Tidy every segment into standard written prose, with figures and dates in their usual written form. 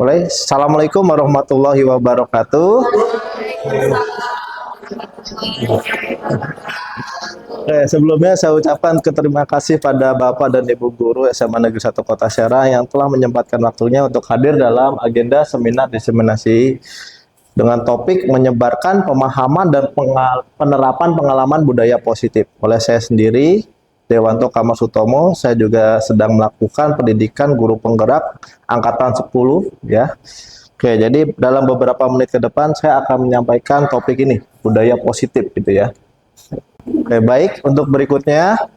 Mulai. Assalamualaikum warahmatullahi wabarakatuh. Sebelumnya saya ucapkan terima kasih pada Bapak dan Ibu Guru SMA Negeri 1 Kota Serang yang telah menyempatkan waktunya untuk hadir dalam agenda seminar diseminasi dengan topik menyebarkan pemahaman dan penerapan pengalaman budaya positif. Oleh saya sendiri, Dewanto Kamasutomo, saya juga sedang melakukan pendidikan guru penggerak angkatan 10 ya. Oke, jadi dalam beberapa menit ke depan saya akan menyampaikan topik ini, budaya positif gitu ya. Oke, baik, untuk berikutnya,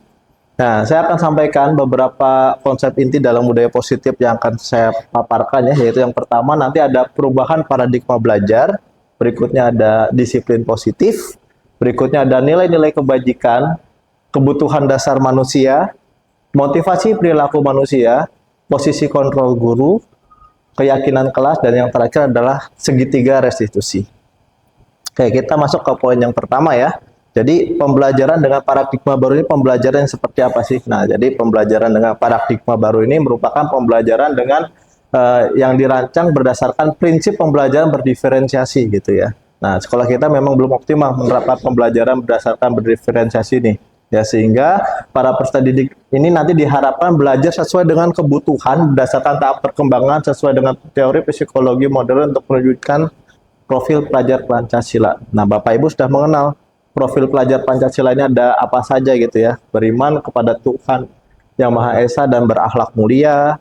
nah saya akan sampaikan beberapa konsep inti dalam budaya positif yang akan saya paparkan ya, yaitu yang pertama nanti ada perubahan paradigma belajar, berikutnya ada disiplin positif, berikutnya ada nilai-nilai kebajikan, kebutuhan dasar manusia, motivasi perilaku manusia, posisi kontrol guru, keyakinan kelas, dan yang terakhir adalah segitiga restitusi. Oke, kita masuk ke poin yang pertama ya. Jadi pembelajaran dengan paradigma baru ini pembelajaran yang seperti apa sih? Nah, jadi pembelajaran dengan paradigma baru ini merupakan pembelajaran dengan yang dirancang berdasarkan prinsip pembelajaran berdiferensiasi gitu ya. Nah, sekolah kita memang belum optimal menerapkan pembelajaran berdasarkan berdiferensiasi ini. Ya, sehingga para peserta didik ini nanti diharapkan belajar sesuai dengan kebutuhan berdasarkan tahap perkembangan sesuai dengan teori psikologi modern untuk mewujudkan profil pelajar Pancasila. Nah, Bapak Ibu sudah mengenal profil pelajar Pancasila ini ada apa saja gitu ya. Beriman kepada Tuhan Yang Maha Esa dan berakhlak mulia,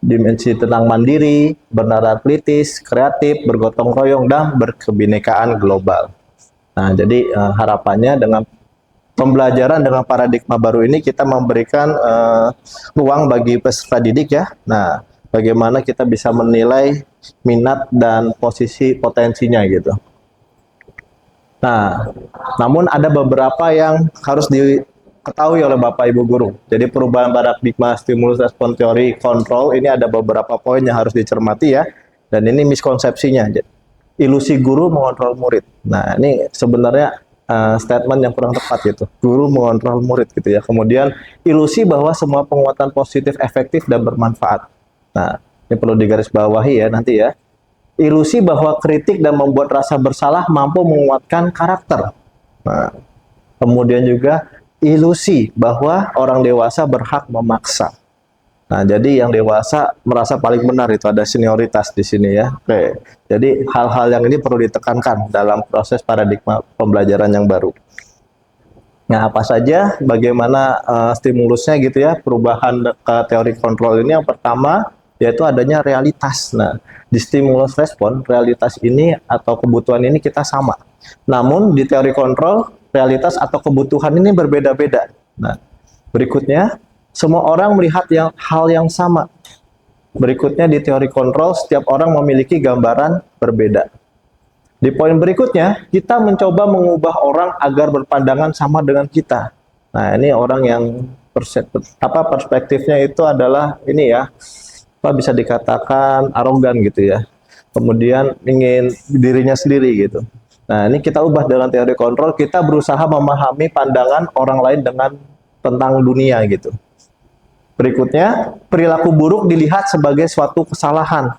dimensi tenang mandiri, bernalar kritis, kreatif, bergotong royong, dan berkebinekaan global. Nah, jadi harapannya dengan pembelajaran dengan paradigma baru ini kita memberikan ruang bagi peserta didik ya. Nah, bagaimana kita bisa menilai minat dan posisi potensinya gitu. Nah, namun ada beberapa yang harus diketahui oleh Bapak Ibu Guru. Jadi perubahan paradigma stimulus respon teori kontrol ini ada beberapa poin yang harus dicermati ya. Dan ini miskonsepsinya. Ilusi guru mengontrol murid. Nah, ini sebenarnya statement yang kurang tepat gitu. Guru mengontrol murid gitu ya. Kemudian ilusi bahwa semua penguatan positif efektif dan bermanfaat. Nah, ini perlu digarisbawahi ya nanti ya. Ilusi bahwa kritik dan membuat rasa bersalah mampu menguatkan karakter. Nah, kemudian juga ilusi bahwa orang dewasa berhak memaksa. Nah, jadi yang dewasa merasa paling benar itu ada senioritas di sini ya. Oke. Jadi hal-hal yang ini perlu ditekankan dalam proses paradigma pembelajaran yang baru. Nah, apa saja bagaimana stimulusnya gitu ya, perubahan ke teori kontrol ini yang pertama yaitu adanya realitas. Nah, di stimulus respon, realitas ini atau kebutuhan ini kita sama. Namun di teori kontrol, realitas atau kebutuhan ini berbeda-beda. Nah, berikutnya, semua orang melihat hal yang sama. Berikutnya di teori kontrol, setiap orang memiliki gambaran berbeda. Di poin berikutnya, kita mencoba mengubah orang agar berpandangan sama dengan kita. Nah, ini orang yang perspektifnya itu adalah ini ya, bisa dikatakan arogan gitu ya. Kemudian ingin dirinya sendiri gitu. Nah, ini kita ubah dengan teori kontrol, kita berusaha memahami pandangan orang lain tentang dunia gitu. Berikutnya, perilaku buruk dilihat sebagai suatu kesalahan.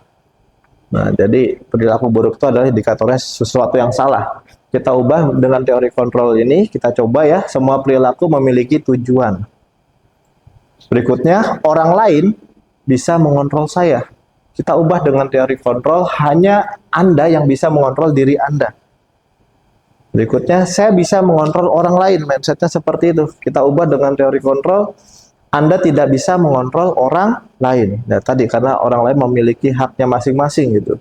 Nah, jadi perilaku buruk itu adalah indikatornya sesuatu yang salah. Kita ubah dengan teori kontrol ini, kita coba ya, semua perilaku memiliki tujuan. Berikutnya, orang lain bisa mengontrol saya. Kita ubah dengan teori kontrol, hanya Anda yang bisa mengontrol diri Anda. Berikutnya, saya bisa mengontrol orang lain, mindsetnya seperti itu. Kita ubah dengan teori kontrol, Anda tidak bisa mengontrol orang lain. Nah, tadi karena orang lain memiliki haknya masing-masing gitu.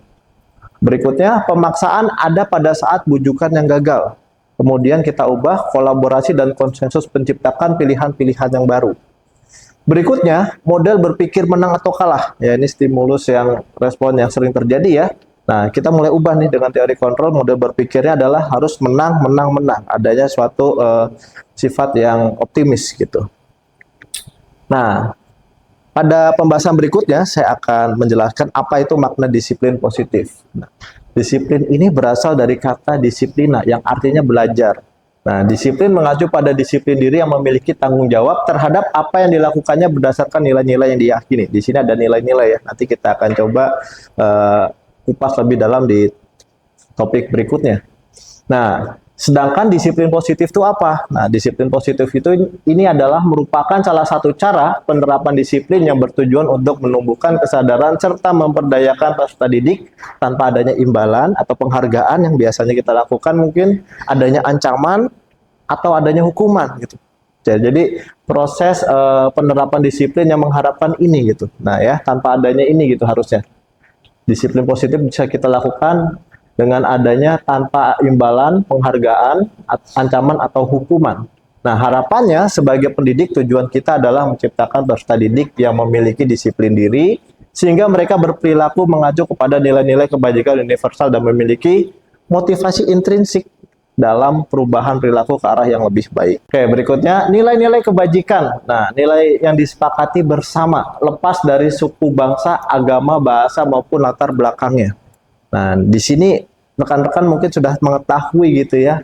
Berikutnya, pemaksaan ada pada saat bujukan yang gagal. Kemudian kita ubah kolaborasi dan konsensus penciptakan pilihan-pilihan yang baru. Berikutnya, model berpikir menang atau kalah. Ya, ini stimulus yang respon yang sering terjadi ya. Nah, kita mulai ubah nih dengan teori kontrol, model berpikirnya adalah harus menang, menang, menang. Adanya suatu sifat yang optimis gitu. Nah, pada pembahasan berikutnya saya akan menjelaskan apa itu makna disiplin positif. Nah, disiplin ini berasal dari kata disiplina yang artinya belajar. Nah, disiplin mengacu pada disiplin diri yang memiliki tanggung jawab terhadap apa yang dilakukannya berdasarkan nilai-nilai yang diyakini. Di sini ada nilai-nilai ya. Nanti kita akan coba kupas lebih dalam di topik berikutnya. Nah, sedangkan disiplin positif itu apa? Nah, disiplin positif itu ini adalah merupakan salah satu cara penerapan disiplin yang bertujuan untuk menumbuhkan kesadaran serta memperdayakan peserta didik tanpa adanya imbalan atau penghargaan yang biasanya kita lakukan, mungkin adanya ancaman atau adanya hukuman gitu. Jadi proses penerapan disiplin yang mengharapkan ini gitu. Nah ya, tanpa adanya ini gitu harusnya. Disiplin positif bisa kita lakukan dengan adanya tanpa imbalan, penghargaan, ancaman atau hukuman. Nah, harapannya sebagai pendidik tujuan kita adalah menciptakan peserta didik yang memiliki disiplin diri sehingga mereka berperilaku mengacu kepada nilai-nilai kebajikan universal dan memiliki motivasi intrinsik dalam perubahan perilaku ke arah yang lebih baik. Oke, berikutnya nilai-nilai kebajikan. Nah, nilai yang disepakati bersama, lepas dari suku, bangsa, agama, bahasa maupun latar belakangnya. Nah, di sini rekan-rekan mungkin sudah mengetahui gitu ya.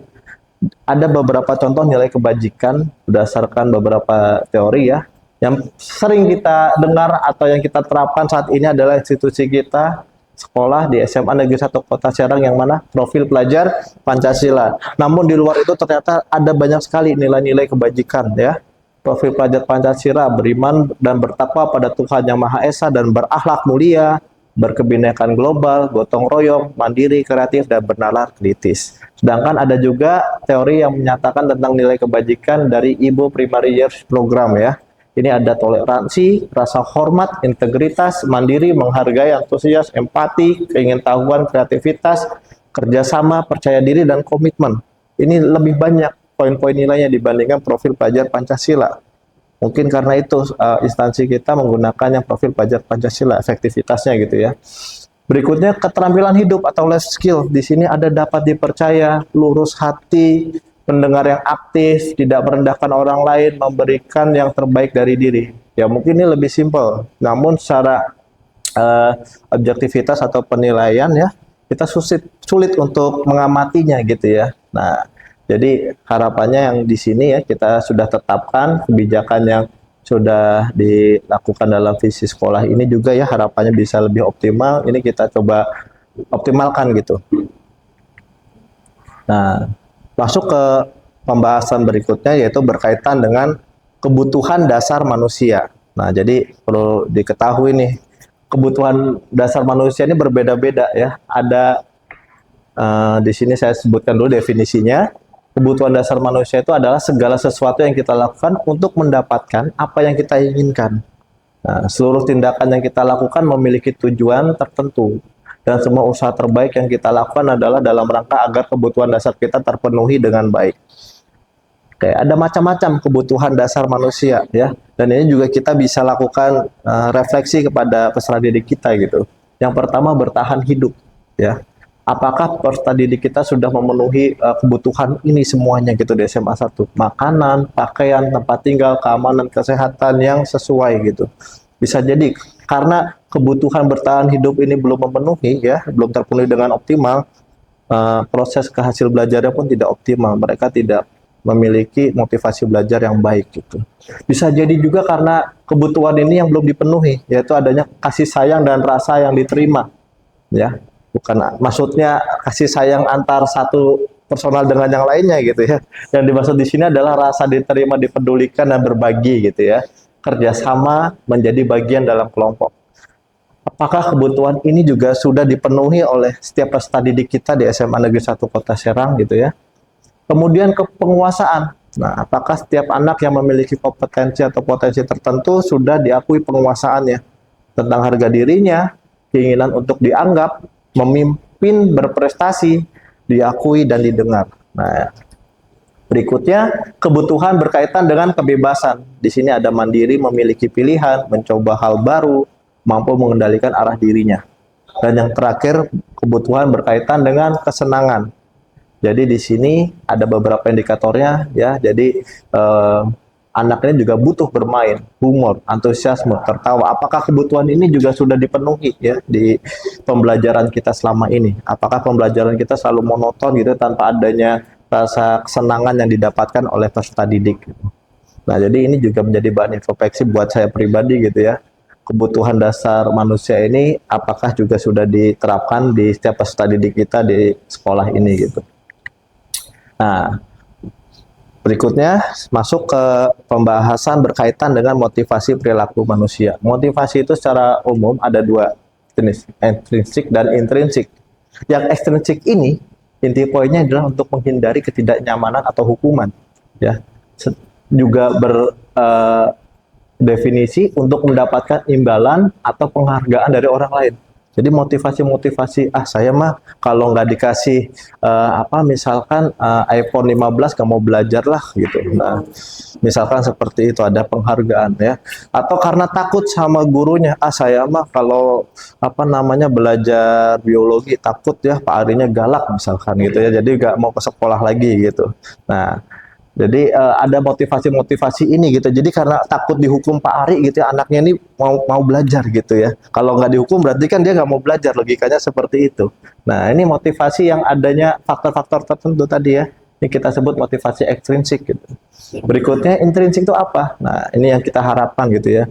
Ada beberapa contoh nilai kebajikan berdasarkan beberapa teori ya. Yang sering kita dengar atau yang kita terapkan saat ini adalah institusi kita, sekolah di SMA Negeri 1 Kota Serang yang mana profil pelajar Pancasila. Namun di luar itu ternyata ada banyak sekali nilai-nilai kebajikan ya. Profil pelajar Pancasila beriman dan bertakwa pada Tuhan Yang Maha Esa dan berakhlak mulia, berkebinekaan global, gotong royong, mandiri, kreatif, dan bernalar kritis. Sedangkan ada juga teori yang menyatakan tentang nilai kebajikan dari Ibu Primary Years Program ya. Ini ada toleransi, rasa hormat, integritas, mandiri, menghargai, antusias, empati, keingintahuan, kreativitas, kerjasama, percaya diri, dan komitmen. Ini lebih banyak poin-poin nilainya dibandingkan profil pelajar Pancasila. Mungkin karena itu instansi kita menggunakan yang profil pelajar Pancasila, efektivitasnya gitu ya. Berikutnya keterampilan hidup atau life skill. Di sini ada dapat dipercaya, lurus hati, pendengar yang aktif, tidak merendahkan orang lain, memberikan yang terbaik dari diri. Ya mungkin ini lebih simpel. Namun secara objektivitas atau penilaian ya, kita sulit untuk mengamatinya gitu ya. Nah, jadi harapannya yang di sini ya kita sudah tetapkan kebijakan yang sudah dilakukan dalam visi sekolah ini juga ya harapannya bisa lebih optimal. Ini kita coba optimalkan gitu. Nah, masuk ke pembahasan berikutnya yaitu berkaitan dengan kebutuhan dasar manusia. Nah, jadi perlu diketahui nih, kebutuhan dasar manusia ini berbeda-beda ya. Ada di sini saya sebutkan dulu definisinya. Kebutuhan dasar manusia itu adalah segala sesuatu yang kita lakukan untuk mendapatkan apa yang kita inginkan. Nah, seluruh tindakan yang kita lakukan memiliki tujuan tertentu. Dan semua usaha terbaik yang kita lakukan adalah dalam rangka agar kebutuhan dasar kita terpenuhi dengan baik. Oke, ada macam-macam kebutuhan dasar manusia ya. Dan ini juga kita bisa lakukan refleksi kepada peserta didik kita gitu. Yang pertama bertahan hidup ya. Apakah peserta didik kita sudah memenuhi kebutuhan ini semuanya gitu di SMA 1? Makanan, pakaian, tempat tinggal, keamanan, kesehatan yang sesuai gitu. Bisa jadi karena kebutuhan bertahan hidup ini belum memenuhi ya, belum terpenuhi dengan optimal, proses kehasil belajarnya pun tidak optimal. Mereka tidak memiliki motivasi belajar yang baik gitu. Bisa jadi juga karena kebutuhan ini yang belum dipenuhi, yaitu adanya kasih sayang dan rasa yang diterima ya. Bukan maksudnya kasih sayang antar satu personal dengan yang lainnya gitu ya. Yang dimaksud di sini adalah rasa diterima, dipedulikan dan berbagi gitu ya. Kerjasama menjadi bagian dalam kelompok. Apakah kebutuhan ini juga sudah dipenuhi oleh setiap peserta didik kita di SMA Negeri 1 Kota Serang gitu ya. Kemudian kepenguasaan. Nah, apakah setiap anak yang memiliki kompetensi atau potensi tertentu sudah diakui penguasaannya tentang harga dirinya, keinginan untuk dianggap, memimpin, berprestasi, diakui dan didengar. Nah, berikutnya kebutuhan berkaitan dengan kebebasan. Di sini ada mandiri, memiliki pilihan, mencoba hal baru, mampu mengendalikan arah dirinya. Dan yang terakhir kebutuhan berkaitan dengan kesenangan. Jadi di sini ada beberapa indikatornya ya. Jadi anaknya juga butuh bermain, humor, antusiasme, tertawa. Apakah kebutuhan ini juga sudah dipenuhi ya di pembelajaran kita selama ini? Apakah pembelajaran kita selalu monoton gitu tanpa adanya rasa kesenangan yang didapatkan oleh peserta didik. Nah, jadi ini juga menjadi bahan introspeksi buat saya pribadi gitu ya. Kebutuhan dasar manusia ini apakah juga sudah diterapkan di setiap peserta didik kita di sekolah ini gitu. Nah, berikutnya masuk ke pembahasan berkaitan dengan motivasi perilaku manusia. Motivasi itu secara umum ada dua jenis, ekstrinsik dan intrinsik. Yang ekstrinsik ini inti poinnya adalah untuk menghindari ketidaknyamanan atau hukuman, ya. Juga berdefinisi untuk mendapatkan imbalan atau penghargaan dari orang lain. Jadi motivasi-motivasi, saya mah kalau nggak dikasih misalkan iPhone 15 nggak mau belajar lah gitu. Nah, misalkan seperti itu ada penghargaan ya. Atau karena takut sama gurunya, saya mah kalau belajar biologi takut ya Pak Arinya galak misalkan gitu ya. Jadi nggak mau ke sekolah lagi gitu. Nah, jadi ada motivasi-motivasi ini gitu. Jadi karena takut dihukum Pak Ari gitu ya, anaknya ini mau belajar gitu ya. Kalau nggak dihukum berarti kan dia nggak mau belajar, logikanya seperti itu. Nah, ini motivasi yang adanya faktor-faktor tertentu tadi ya. Ini kita sebut motivasi ekstrinsik gitu. Berikutnya intrinsik itu apa? Nah, ini yang kita harapkan gitu ya.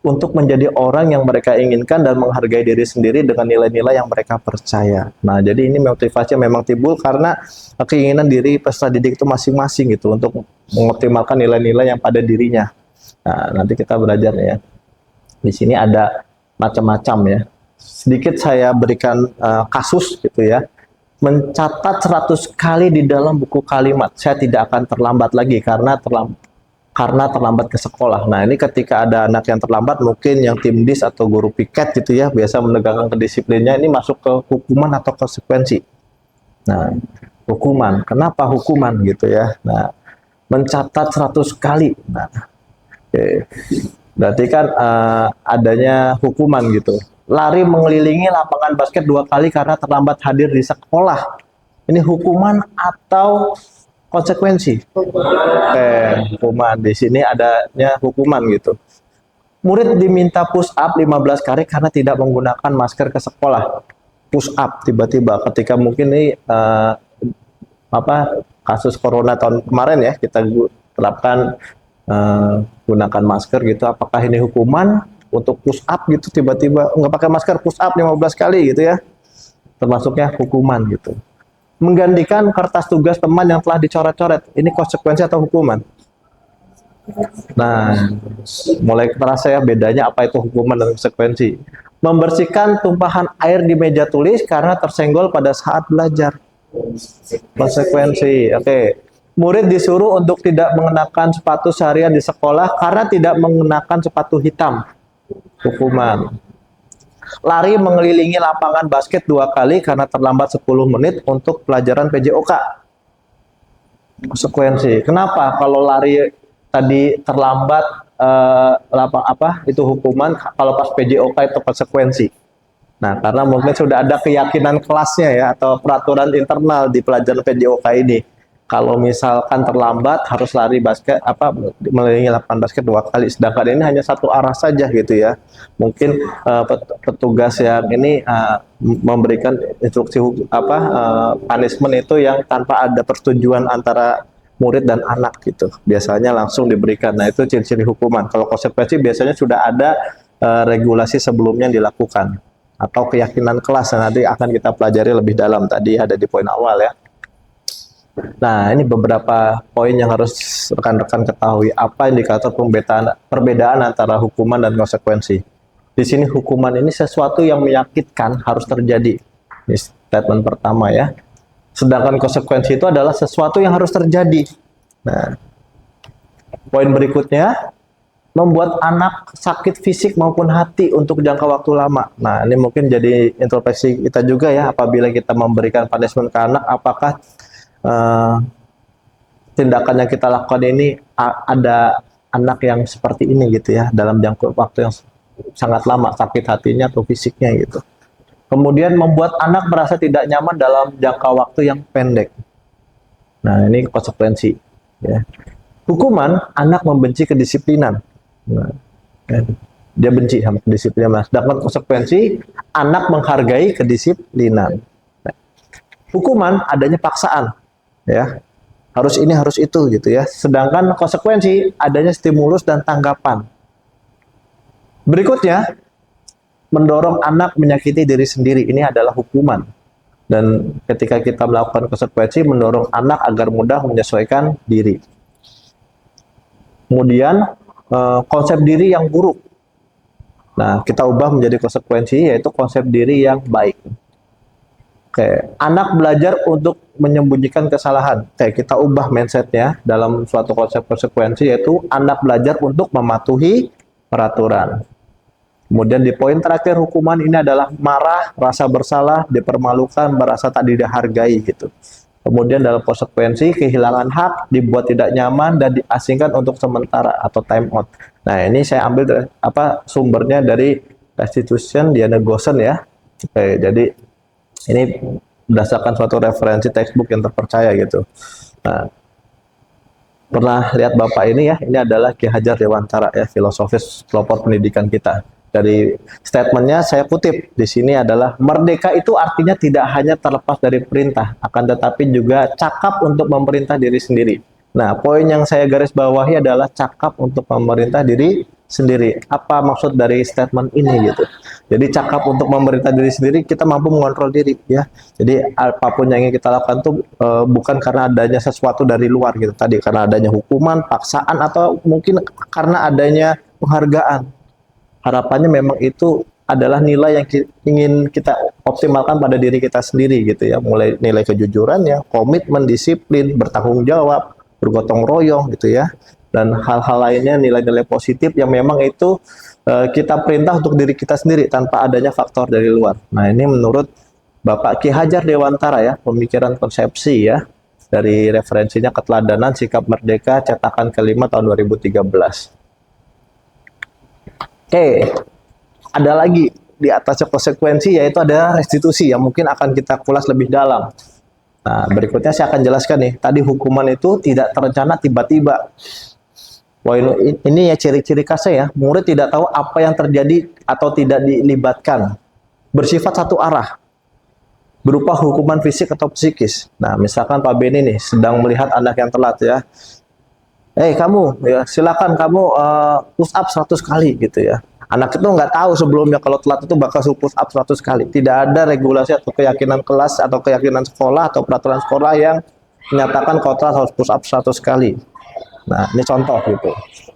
Untuk menjadi orang yang mereka inginkan dan menghargai diri sendiri dengan nilai-nilai yang mereka percaya. Nah, jadi ini motivasi memang timbul karena keinginan diri peserta didik itu masing-masing gitu untuk mengoptimalkan nilai-nilai yang pada dirinya. Nah, nanti kita belajar ya. Di sini ada macam-macam ya. Sedikit saya berikan kasus gitu ya. Mencatat 100 kali di dalam buku kalimat. Saya tidak akan terlambat lagi karena terlambat ke sekolah. Nah, ini ketika ada anak yang terlambat, mungkin yang tim dis atau guru piket gitu ya, biasa menegakkan kedisiplinnya, ini masuk ke hukuman atau konsekuensi. Nah, hukuman. Kenapa hukuman gitu ya? Nah, mencatat 100 kali. Nah, berarti kan adanya hukuman gitu. Lari mengelilingi lapangan basket 2 kali karena terlambat hadir di sekolah. Ini hukuman atau konsekuensi? Hukuman. Di sini adanya hukuman gitu. Murid diminta push up 15 kali karena tidak menggunakan masker ke sekolah. Push up tiba-tiba ketika mungkin ini kasus corona tahun kemarin ya, kita terapkan gunakan masker gitu. Apakah ini hukuman untuk push up gitu, tiba-tiba nggak pakai masker push up 15 kali gitu ya? Termasuknya hukuman gitu. Menggantikan kertas tugas teman yang telah dicoret-coret, ini konsekuensi atau hukuman? Nah, mulai terasa ya bedanya apa itu hukuman dan konsekuensi. Membersihkan tumpahan air di meja tulis karena tersenggol pada saat belajar, konsekuensi. Oke. Murid disuruh untuk tidak mengenakan sepatu seharian di sekolah karena tidak mengenakan sepatu hitam, hukuman. Lari mengelilingi lapangan basket 2 kali karena terlambat 10 menit untuk pelajaran PJOK. Konsekuensi. Kenapa kalau lari tadi terlambat itu hukuman, kalau pas PJOK itu konsekuensi. Nah, karena mungkin sudah ada keyakinan kelasnya ya atau peraturan internal di pelajaran PJOK ini. Kalau misalkan terlambat harus lari basket mengelilingi lapangan basket 2 kali, sedangkan ini hanya satu arah saja gitu ya. Mungkin petugas yang ini memberikan instruksi punishment itu yang tanpa ada persetujuan antara murid dan anak gitu. Biasanya langsung diberikan. Nah, itu ciri-ciri hukuman. Kalau konsekuensi biasanya sudah ada regulasi sebelumnya yang dilakukan atau keyakinan kelas yang nanti akan kita pelajari lebih dalam, tadi ada di poin awal ya. Nah, ini beberapa poin yang harus rekan-rekan ketahui. Apa indikator perbedaan antara hukuman dan konsekuensi? Di sini hukuman ini sesuatu yang menyakitkan harus terjadi. Ini statement pertama ya. Sedangkan konsekuensi itu adalah sesuatu yang harus terjadi. Nah, poin berikutnya, membuat anak sakit fisik maupun hati untuk jangka waktu lama. Nah, ini mungkin jadi introspeksi kita juga ya, apabila kita memberikan punishment ke anak, apakah tindakan yang kita lakukan ini ada anak yang seperti ini gitu ya, dalam jangka waktu yang sangat lama, sakit hatinya atau fisiknya gitu. Kemudian membuat anak merasa tidak nyaman dalam jangka waktu yang pendek. Nah, ini konsekuensi ya. Hukuman, anak membenci kedisiplinan. Nah, dia benci sama kedisiplinan. Sedangkan konsekuensi, anak menghargai kedisiplinan. Hukuman, adanya paksaan ya. harus ini, harus itu gitu ya. Sedangkan konsekuensi adanya stimulus dan tanggapan. Berikutnya, mendorong anak menyakiti diri sendiri, ini adalah hukuman. Dan ketika kita melakukan konsekuensi, mendorong anak agar mudah menyesuaikan diri. Kemudian konsep diri yang buruk. Nah, kita ubah menjadi konsekuensi, yaitu konsep diri yang baik. Oke, anak belajar untuk menyembunyikan kesalahan. Oke, kita ubah mindsetnya dalam suatu konsep konsekuensi, yaitu anak belajar untuk mematuhi peraturan. Kemudian di poin terakhir hukuman ini adalah marah, rasa bersalah, dipermalukan, merasa tak dihargai gitu. Kemudian dalam konsekuensi kehilangan hak, dibuat tidak nyaman dan diasingkan untuk sementara atau time out. Nah, ini saya ambil sumbernya dari Restitution Diana Gosen ya. Oke, jadi ini berdasarkan suatu referensi textbook yang terpercaya gitu. Nah, pernah lihat Bapak ini ya, ini adalah Ki Hajar Dewantara ya, filosofis pelopor pendidikan kita. Dari statementnya saya kutip di sini adalah merdeka itu artinya tidak hanya terlepas dari perintah, akan tetapi juga cakap untuk memerintah diri sendiri. Nah, poin yang saya garis bawahi adalah cakap untuk memerintah diri sendiri. Apa maksud dari statement ini gitu? Jadi cakap untuk memerintah diri sendiri, kita mampu mengontrol diri ya. Jadi apapun yang ingin kita lakukan itu bukan karena adanya sesuatu dari luar gitu tadi, karena adanya hukuman, paksaan, atau mungkin karena adanya penghargaan. Harapannya memang itu adalah nilai yang ingin kita optimalkan pada diri kita sendiri gitu ya, mulai nilai kejujuran ya, komitmen, disiplin, bertanggung jawab, bergotong royong gitu ya, dan hal-hal lainnya, nilai-nilai positif yang memang itu kita perintah untuk diri kita sendiri tanpa adanya faktor dari luar. Nah, ini menurut Bapak Ki Hajar Dewantara ya, pemikiran konsepsi ya, dari referensinya Keteladanan Sikap Merdeka cetakan kelima tahun 2013. Oke, ada lagi di atasnya konsekuensi, yaitu ada restitusi yang mungkin akan kita kulas lebih dalam. Nah, berikutnya saya akan jelaskan nih. Tadi hukuman itu tidak terencana tiba-tiba. Wah, ini ya ciri-ciri khasnya ya. Murid tidak tahu apa yang terjadi atau tidak dilibatkan. Bersifat satu arah. Berupa hukuman fisik atau psikis. Nah, misalkan Pak Beni nih sedang melihat anak yang telat ya. Kamu ya silakan kamu push up 100 kali gitu ya. Anak itu nggak tahu sebelumnya kalau telat itu bakal push up 100 kali. Tidak ada regulasi atau keyakinan kelas atau keyakinan sekolah atau peraturan sekolah yang menyatakan kalau telat harus push up 100 kali. Nah, ini contoh gitu.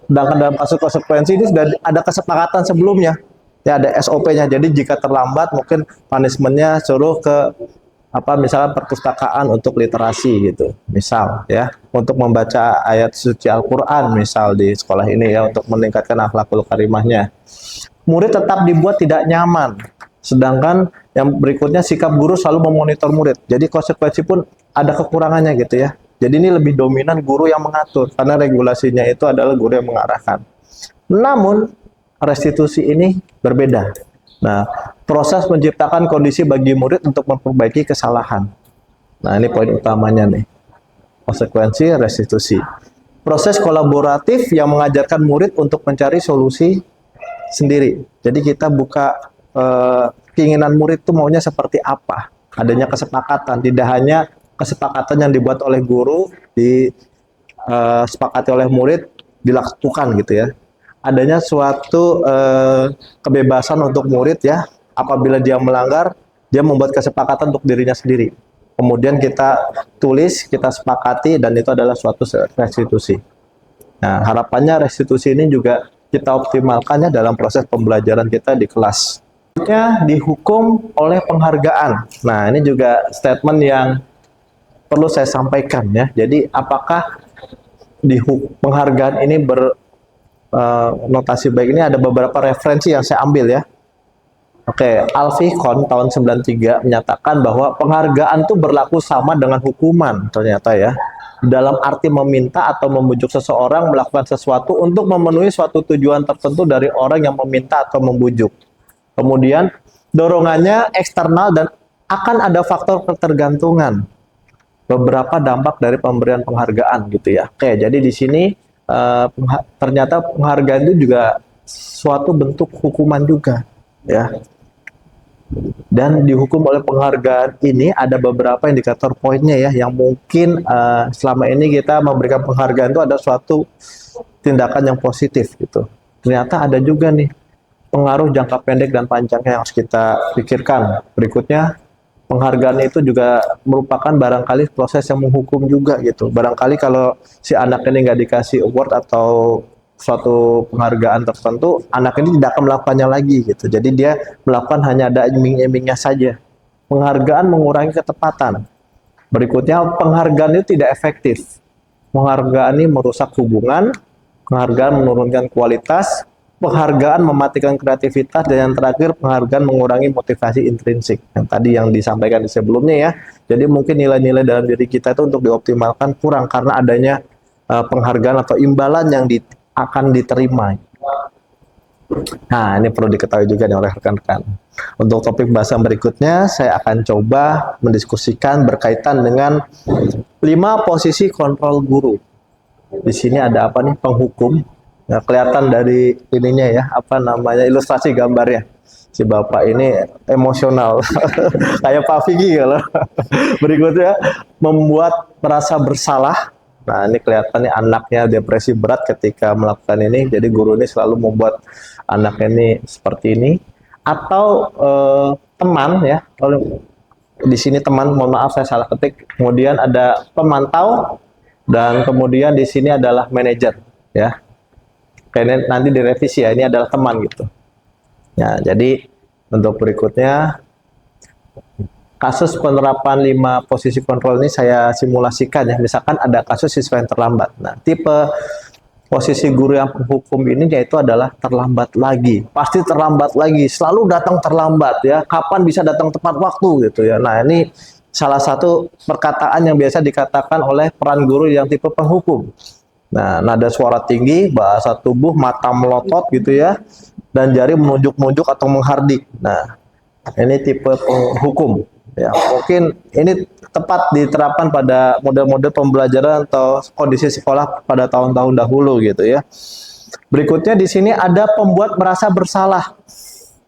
Sedangkan dalam kasus konsekuensi ini sudah ada kesepakatan sebelumnya. Ya, ada SOP-nya. Jadi jika terlambat mungkin punishment-nya suruh ke misalnya perpustakaan untuk literasi gitu, misal ya, untuk membaca ayat suci Al-Quran misal di sekolah ini ya, untuk meningkatkan akhlakul karimahnya. Murid tetap dibuat tidak nyaman, sedangkan yang berikutnya sikap guru selalu memonitor murid. Jadi konsekuensi pun ada kekurangannya gitu ya. Jadi ini lebih dominan guru yang mengatur, karena regulasinya itu adalah guru yang mengarahkan. Namun restitusi ini berbeda. Nah, proses menciptakan kondisi bagi murid untuk memperbaiki kesalahan. Nah, ini poin utamanya nih. Konsekuensi restitusi. Proses kolaboratif yang mengajarkan murid untuk mencari solusi sendiri. Jadi kita buka keinginan murid itu maunya seperti apa. Adanya kesepakatan, tidak hanya kesepakatan yang dibuat oleh guru, disepakati oleh murid, dilakukan gitu ya. Adanya suatu kebebasan untuk murid ya, apabila dia melanggar, dia membuat kesepakatan untuk dirinya sendiri. Kemudian kita tulis, kita sepakati, dan itu adalah suatu restitusi. Nah, harapannya restitusi ini juga kita optimalkannya dalam proses pembelajaran kita di kelas. Selanjutnya dihukum oleh penghargaan. Nah, ini juga statement yang perlu saya sampaikan ya. Jadi apakah penghargaan ini notasi baik, ini ada beberapa referensi yang saya ambil ya. Oke, Al-Fiqhon tahun 93 menyatakan bahwa penghargaan itu berlaku sama dengan hukuman ternyata ya. Dalam arti meminta atau membujuk seseorang melakukan sesuatu untuk memenuhi suatu tujuan tertentu dari orang yang meminta atau membujuk. Kemudian dorongannya eksternal dan akan ada faktor ketergantungan. Beberapa dampak dari pemberian penghargaan gitu ya. Oke, jadi di sini ternyata penghargaan itu juga suatu bentuk hukuman juga ya. Dan dihukum oleh penghargaan ini ada beberapa indikator poinnya ya, yang mungkin selama ini kita memberikan penghargaan itu ada suatu tindakan yang positif gitu. Ternyata ada juga nih pengaruh jangka pendek dan panjangnya yang harus kita pikirkan. Berikutnya, penghargaan itu juga merupakan barangkali proses yang menghukum juga gitu. Barangkali kalau si anak ini nggak dikasih award atau suatu penghargaan tertentu, anak ini tidak akan melakukannya lagi gitu. Jadi dia melakukan hanya ada iming-imingnya saja. Penghargaan mengurangi ketepatan. Berikutnya, penghargaan itu tidak efektif. Penghargaan ini merusak hubungan, penghargaan menurunkan kualitas, penghargaan mematikan kreativitas, dan yang terakhir penghargaan mengurangi motivasi intrinsik. Yang tadi yang disampaikan di sebelumnya ya. Jadi mungkin nilai-nilai dalam diri kita itu untuk dioptimalkan kurang karena adanya penghargaan atau imbalan yang akan diterima. Nah, ini perlu diketahui juga nih oleh rekan-rekan. Untuk topik bahasan berikutnya, saya akan coba mendiskusikan berkaitan dengan 5 posisi kontrol guru. Di sini ada apa nih? Penghukum. Nah, kelihatan dari ininya ya, apa namanya, ilustrasi gambarnya. Si bapak ini emosional, kayak Pak Vicky kalau. Berikutnya, membuat merasa bersalah. Nah, ini kelihatan nih anaknya depresi berat ketika melakukan ini. Jadi guru ini selalu membuat anak ini seperti ini. Atau teman ya, kalau di sini teman, mohon maaf saya salah ketik. Kemudian ada pemantau dan kemudian di sini adalah manajer ya. Kayaknya nanti direvisi ya, ini adalah teman gitu. Ya, jadi untuk berikutnya kasus penerapan 5 posisi kontrol ini saya simulasikan ya. Misalkan ada kasus siswa yang terlambat. Nah, tipe posisi guru yang penghukum ini yaitu adalah terlambat lagi. Pasti terlambat lagi, selalu datang terlambat ya. Kapan bisa datang tepat waktu gitu ya. Nah, ini salah satu perkataan yang biasa dikatakan oleh peran guru yang tipe penghukum. Nah, nada suara tinggi, bahasa tubuh, mata melotot gitu ya, dan jari menunjuk-nunjuk atau menghardik. Nah, ini tipe penghukum. Ya, mungkin ini tepat diterapkan pada model-model pembelajaran atau kondisi sekolah pada tahun-tahun dahulu gitu ya. Berikutnya di sini ada pembuat merasa bersalah.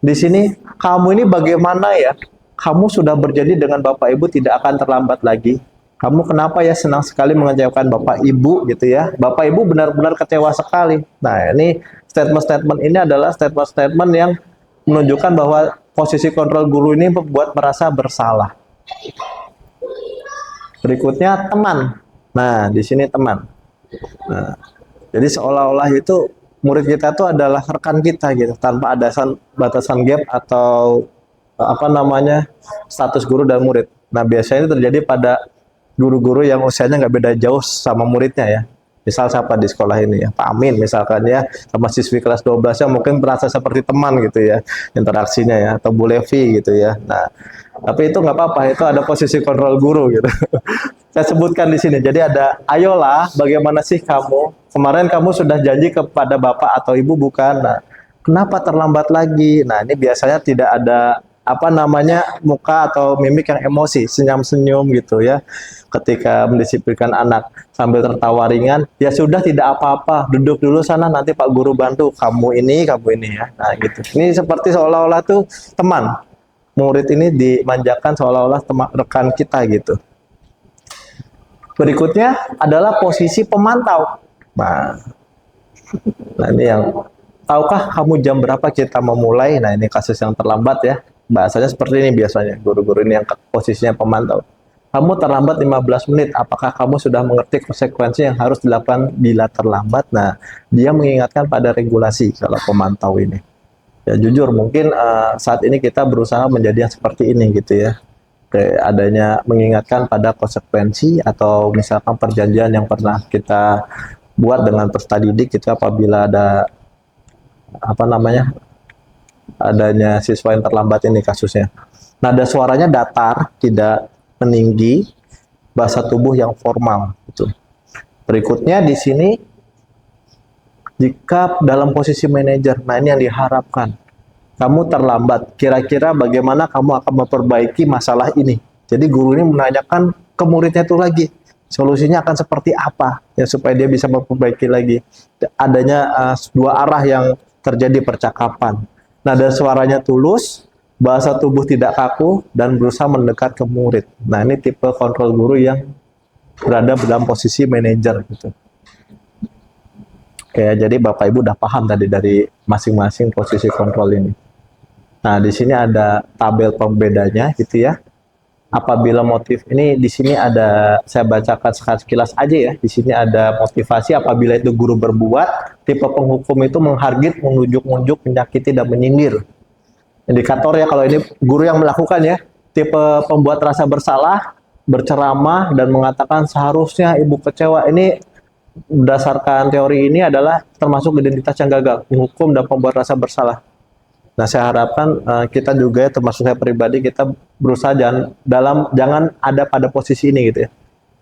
Di sini, kamu ini bagaimana ya? Kamu sudah berjanji dengan Bapak Ibu tidak akan terlambat lagi. Kamu kenapa ya senang sekali mengecewakan Bapak Ibu gitu ya. Bapak Ibu benar-benar kecewa sekali. Nah, ini statement-statement ini adalah statement-statement yang menunjukkan bahwa posisi kontrol guru ini membuat merasa bersalah. Berikutnya teman. Nah, di sini teman. Nah, jadi seolah-olah itu murid kita itu adalah rekan kita gitu, tanpa ada batasan gap atau apa namanya status guru dan murid. Nah, biasanya itu terjadi pada guru-guru yang usianya nggak beda jauh sama muridnya ya. Misal siapa di sekolah ini ya, Pak Amin misalkan ya, sama siswi kelas 12 yang mungkin merasa seperti teman gitu ya, interaksinya ya, atau Bu Levi gitu ya. Nah, tapi itu nggak apa-apa, itu ada posisi kontrol guru gitu. Saya sebutkan di sini, jadi ada, ayolah bagaimana sih kamu, kemarin kamu sudah janji kepada Bapak atau Ibu bukan, nah, kenapa terlambat lagi? Nah, ini biasanya tidak ada apa namanya muka atau mimik yang emosi, senyum-senyum gitu ya. Ketika mendisiplinkan anak sambil tertawa ringan, ya sudah tidak apa-apa, duduk dulu sana nanti Pak Guru bantu, kamu ini ya. Nah, gitu. Ini seperti seolah-olah tuh teman. Murid ini dimanjakan seolah-olah teman rekan kita gitu. Berikutnya adalah posisi pemantau. Nah ini yang tahukah kamu jam berapa kita memulai? Nah, ini kasus yang terlambat ya. Bahasanya seperti ini biasanya, guru-guru ini yang posisinya pemantau. Kamu terlambat 15 menit, apakah kamu sudah mengerti konsekuensi yang harus dilakukan bila terlambat? Nah, dia mengingatkan pada regulasi kalau pemantau ini. Ya jujur, mungkin saat ini kita berusaha menjadi yang seperti ini gitu ya. Kayak adanya mengingatkan pada konsekuensi atau misalkan perjanjian yang pernah kita buat dengan peserta didik itu apabila ada apa namanya adanya siswa yang terlambat ini kasusnya. Nada suaranya datar, tidak meninggi, bahasa tubuh yang formal. Gitu. Berikutnya di sini, jika dalam posisi manajer, nah ini yang diharapkan. Kamu terlambat, kira-kira bagaimana kamu akan memperbaiki masalah ini. Jadi guru ini menanyakan ke muridnya itu lagi, solusinya akan seperti apa ya supaya dia bisa memperbaiki lagi. Adanya dua arah yang terjadi percakapan. Nada suaranya tulus, bahasa tubuh tidak kaku, dan berusaha mendekat ke murid. Nah, ini tipe kontrol guru yang berada dalam posisi manajer gitu. Oke, jadi Bapak Ibu udah paham tadi dari masing-masing posisi kontrol ini. Nah, di sini ada tabel pembedanya gitu ya. Apabila motif ini di sini ada, saya bacakan sekilas aja ya. Di sini ada motivasi apabila itu guru berbuat, tipe penghukum itu menghargit, menunjuk-nunjuk, menyakiti dan menyindir. Indikator ya kalau ini guru yang melakukan ya. Tipe pembuat rasa bersalah, berceramah dan mengatakan seharusnya ibu kecewa. Ini berdasarkan teori ini adalah termasuk identitas yang gagal, menghukum dan pembuat rasa bersalah. Nah, saya harapkan kita juga, termasuk saya pribadi, kita berusaha jangan ada pada posisi ini gitu ya.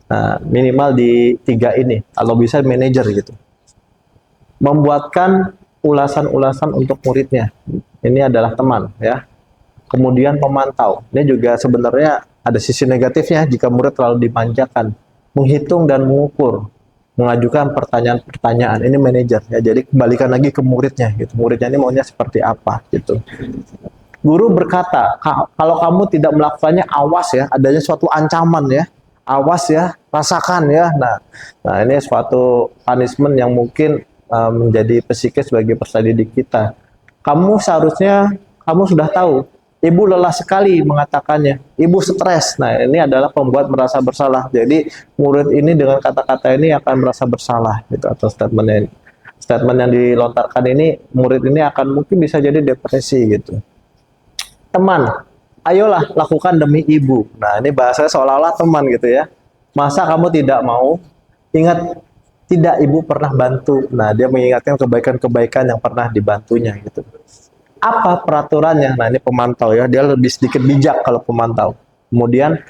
Nah, minimal di 3 ini, kalau bisa manajer gitu. Membuatkan ulasan-ulasan untuk muridnya. Ini adalah teman ya. Kemudian pemantau. Ini juga sebenarnya ada sisi negatifnya jika murid terlalu dimanjakan. Menghitung dan mengukur, mengajukan pertanyaan-pertanyaan, ini manajer ya. Jadi kembalikan lagi ke muridnya gitu. Muridnya ini maunya seperti apa gitu. Guru berkata, kalau kamu tidak melakukannya, awas ya, adanya suatu ancaman ya. Awas ya, rasakan ya. Nah ini suatu punishment yang mungkin menjadi psikis bagi peserta didik kita. Kamu seharusnya, kamu sudah tahu, ibu lelah sekali mengatakannya, ibu stres. Nah, ini adalah pembuat merasa bersalah. Jadi, murid ini dengan kata-kata ini akan merasa bersalah gitu, atau statement yang dilontarkan ini, murid ini akan mungkin bisa jadi depresi gitu. Teman, ayolah lakukan demi ibu. Nah, ini bahasanya seolah-olah teman gitu ya. Masa kamu tidak mau? Ingat, tidak, ibu pernah bantu. Nah, dia mengingatkan kebaikan-kebaikan yang pernah dibantunya gitu. Apa peraturannya? Nah, ini pemantau ya, dia lebih sedikit bijak kalau pemantau. Kemudian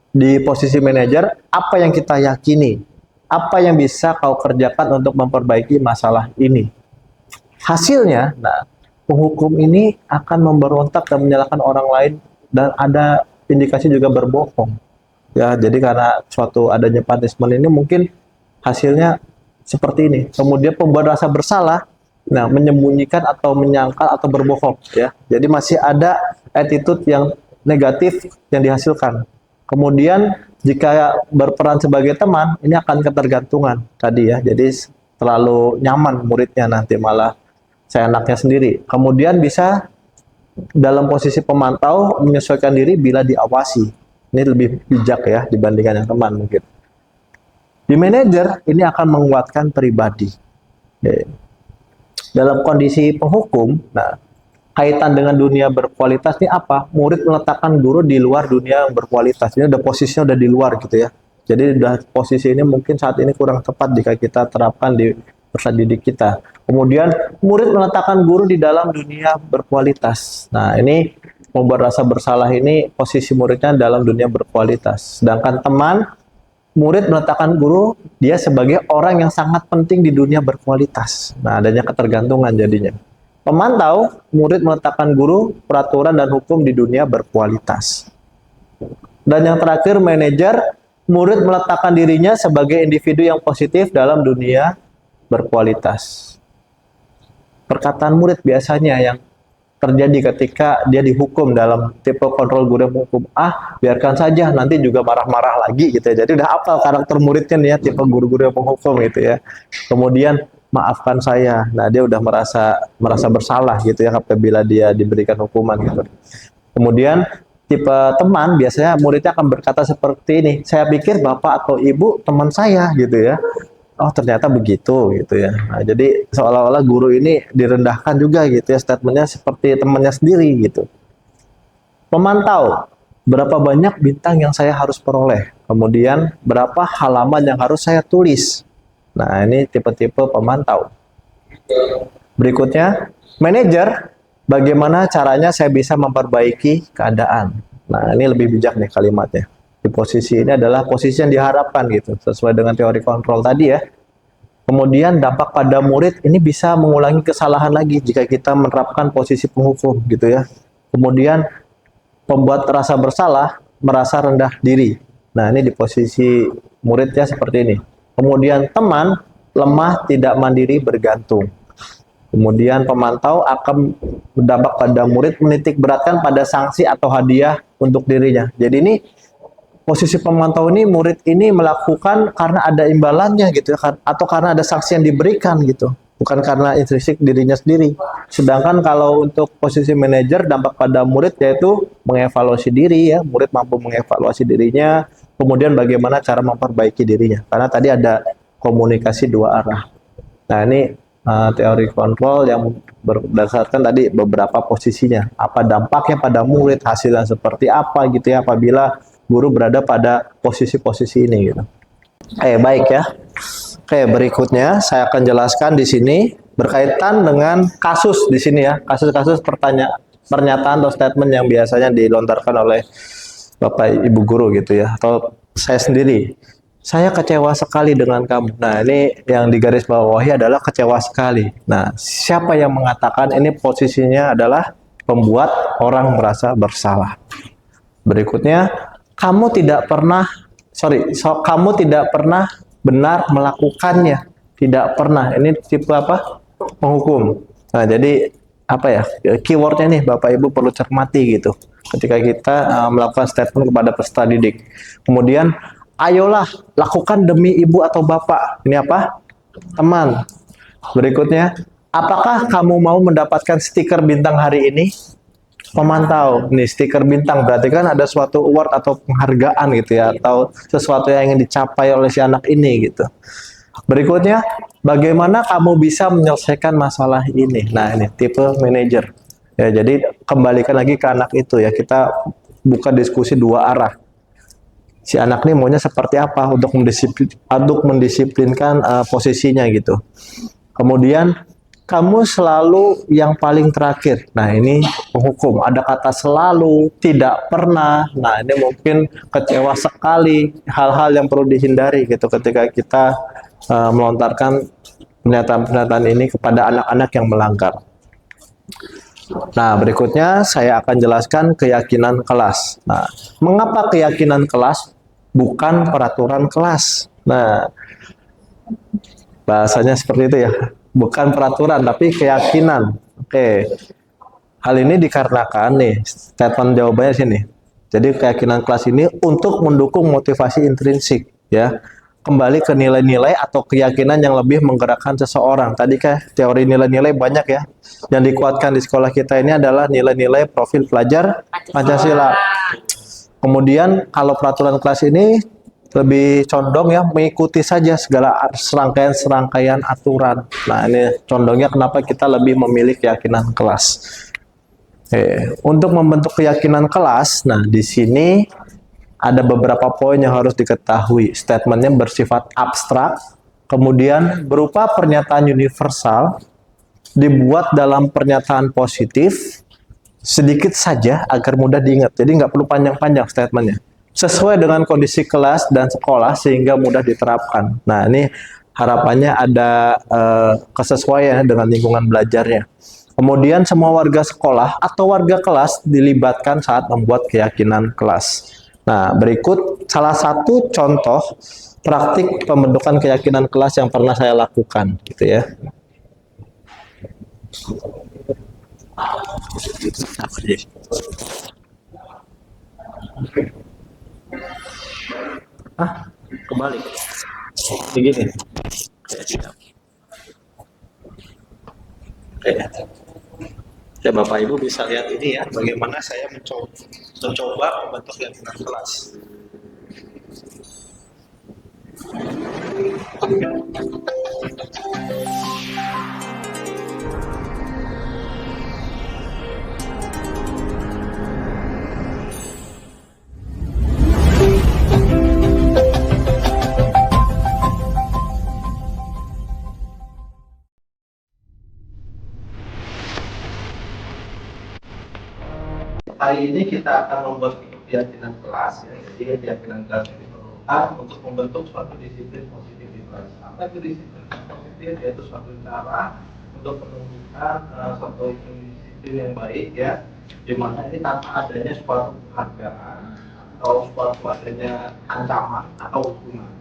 di posisi manajer, apa yang kita yakini? Apa yang bisa kau kerjakan untuk memperbaiki masalah ini? Hasilnya, nah, penghukum ini akan memberontak dan menyalahkan orang lain, dan ada indikasi juga berbohong. Ya, jadi karena suatu adanya punishment ini mungkin hasilnya seperti ini. Kemudian pembuat rasa bersalah, nah, menyembunyikan atau menyangkal atau berbohong ya. Jadi masih ada attitude yang negatif yang dihasilkan. Kemudian jika berperan sebagai teman, ini akan ketergantungan tadi ya. Jadi terlalu nyaman muridnya, nanti malah seenaknya sendiri. Kemudian bisa dalam posisi pemantau, menyesuaikan diri bila diawasi. Ini lebih bijak ya dibandingkan yang teman mungkin. Di manajer ini akan menguatkan pribadi. Dalam kondisi penghukum, nah, kaitan dengan dunia berkualitas ini apa? Murid meletakkan guru di luar dunia berkualitas. Ini udah posisinya udah di luar gitu ya. Jadi udah posisi ini mungkin saat ini kurang tepat jika kita terapkan di peserta didik kita. Kemudian murid meletakkan guru di dalam dunia berkualitas. Nah, ini membuat rasa bersalah ini posisi muridnya dalam dunia berkualitas. Sedangkan teman, murid meletakkan guru dia sebagai orang yang sangat penting di dunia berkualitas. Nah, adanya ketergantungan jadinya. Pemantau, murid meletakkan guru, peraturan dan hukum di dunia berkualitas. Dan yang terakhir, manajer, murid meletakkan dirinya sebagai individu yang positif dalam dunia berkualitas. Perkataan murid biasanya yang terjadi ketika dia dihukum dalam tipe kontrol guru yang menghukum, biarkan saja, nanti juga marah-marah lagi gitu ya. Jadi udah hafal karakter muridnya nih ya, tipe guru-guru yang menghukum gitu ya. Kemudian maafkan saya. Nah, dia udah merasa bersalah gitu ya apabila dia diberikan hukuman gitu. Kemudian tipe teman, biasanya muridnya akan berkata seperti ini, saya pikir bapak atau ibu teman saya gitu ya. Oh, ternyata begitu gitu ya. Nah, jadi seolah-olah guru ini direndahkan juga gitu ya, statementnya seperti temannya sendiri gitu. Pemantau, berapa banyak bintang yang saya harus peroleh, kemudian berapa halaman yang harus saya tulis. Nah, ini tipe-tipe pemantau. Berikutnya, manajer, bagaimana caranya saya bisa memperbaiki keadaan. Nah, ini lebih bijak nih kalimatnya. Di posisi ini adalah posisi yang diharapkan gitu, sesuai dengan teori kontrol tadi ya. Kemudian dampak pada murid ini bisa mengulangi kesalahan lagi jika kita menerapkan posisi penghukum gitu ya. Kemudian pembuat rasa bersalah, merasa rendah diri. Nah, ini di posisi muridnya seperti ini. Kemudian teman, lemah, tidak mandiri, bergantung. Kemudian pemantau akan berdampak pada murid menitik beratkan pada sanksi atau hadiah untuk dirinya. Jadi ini posisi pemantau ini murid ini melakukan karena ada imbalannya gitu ya, atau karena ada sanksi yang diberikan gitu, bukan karena intrinsik dirinya sendiri. Sedangkan kalau untuk posisi manajer dampak pada murid yaitu mengevaluasi diri ya, murid mampu mengevaluasi dirinya, kemudian bagaimana cara memperbaiki dirinya. Karena tadi ada komunikasi dua arah. Nah, ini teori kontrol yang berdasarkan tadi beberapa posisinya. Apa dampaknya pada murid, hasilnya seperti apa gitu ya apabila guru berada pada posisi-posisi ini gitu. Baik ya. Berikutnya saya akan jelaskan di sini berkaitan dengan kasus di sini ya. Kasus-kasus pernyataan atau statement yang biasanya dilontarkan oleh Bapak Ibu guru gitu ya, atau saya sendiri. Saya kecewa sekali dengan kamu. Nah, ini yang digaris bawahi adalah kecewa sekali. Nah, siapa yang mengatakan ini posisinya adalah pembuat orang merasa bersalah. Berikutnya, kamu tidak pernah benar melakukannya. Tidak pernah. Ini tipe apa? Penghukum. Nah, jadi apa ya? Keywordnya nih Bapak Ibu perlu cermati gitu. Ketika kita melakukan statement kepada peserta didik. Kemudian, ayolah lakukan demi ibu atau bapak. Ini apa? Teman. Berikutnya, apakah kamu mau mendapatkan stiker bintang hari ini? Pemantau. Nih, stiker bintang berarti kan ada suatu award atau penghargaan gitu ya, atau sesuatu yang ingin dicapai oleh si anak ini gitu. Berikutnya, bagaimana kamu bisa menyelesaikan masalah ini? Nah, ini tipe manajer. Ya, jadi kembalikan lagi ke anak itu ya. Kita buka diskusi dua arah. Si anak ini maunya seperti apa untuk mendisiplinkan posisinya gitu. Kemudian kamu selalu yang paling terakhir. Nah, ini penghukum. Ada kata selalu, tidak pernah. Nah, ini mungkin kecewa sekali. Hal-hal yang perlu dihindari gitu ketika kita melontarkan pernyataan-pernyataan ini kepada anak-anak yang melanggar. Nah, berikutnya saya akan jelaskan keyakinan kelas. Nah, mengapa keyakinan kelas bukan peraturan kelas? Nah, bahasanya seperti itu ya. Bukan peraturan, tapi keyakinan. Oke. Hal ini dikarenakan nih, statement jawabannya sini. Jadi keyakinan kelas ini untuk mendukung motivasi intrinsik, ya. Kembali ke nilai-nilai atau keyakinan yang lebih menggerakkan seseorang. Tadi kan teori nilai-nilai banyak ya. Yang dikuatkan di sekolah kita ini adalah nilai-nilai profil pelajar Pancasila. Kemudian kalau peraturan kelas ini lebih condong ya mengikuti saja segala serangkaian aturan. Nah, ini condongnya kenapa kita lebih memilih keyakinan kelas. Untuk membentuk keyakinan kelas, nah di sini ada beberapa poin yang harus diketahui. Statementnya bersifat abstrak, kemudian berupa pernyataan universal, dibuat dalam pernyataan positif, sedikit saja agar mudah diingat. Jadi nggak perlu panjang-panjang statementnya. Sesuai dengan kondisi kelas dan sekolah sehingga mudah diterapkan. Nah, ini harapannya ada kesesuaian dengan lingkungan belajarnya. Kemudian semua warga sekolah atau warga kelas dilibatkan saat membuat keyakinan kelas. Nah, berikut salah satu contoh praktik pembentukan keyakinan kelas yang pernah saya lakukan, gitu ya. Kembali. Begini. Ya, Bapak Ibu bisa lihat ini ya, bagaimana saya mencoba membentuk keyakinan kelas. Hari ini kita akan membuat keyakinan kelas, ya. Jadi keyakinan kelas ini diperlukan untuk membentuk suatu disiplin positif di kelas. Apa itu disiplin positif? Yaitu suatu cara untuk menunjukkan suatu disiplin yang baik, ya. Di mana ini tanpa adanya suatu penghargaan atau suatu adanya ancaman atau hukuman.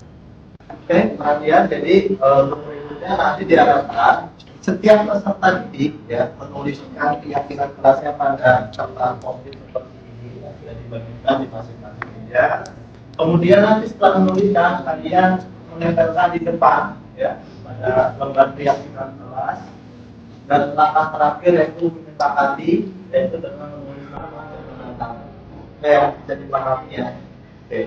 Oke, perhatian. Jadi berikutnya nanti diharapkan setiap peserta didik ya menuliskan keyakinan kelasnya pada catatan post-it seperti ini yang sudah dibagikan di masing-masing meja. Kemudian nanti setelah menuliskan kalian menempelkan di depan ya pada lembar keyakinan kelas, dan langkah terakhir yaitu menyepakati yaitu dengan menuliskan konsep penantang. Oke, bisa dipahami ya. Oke.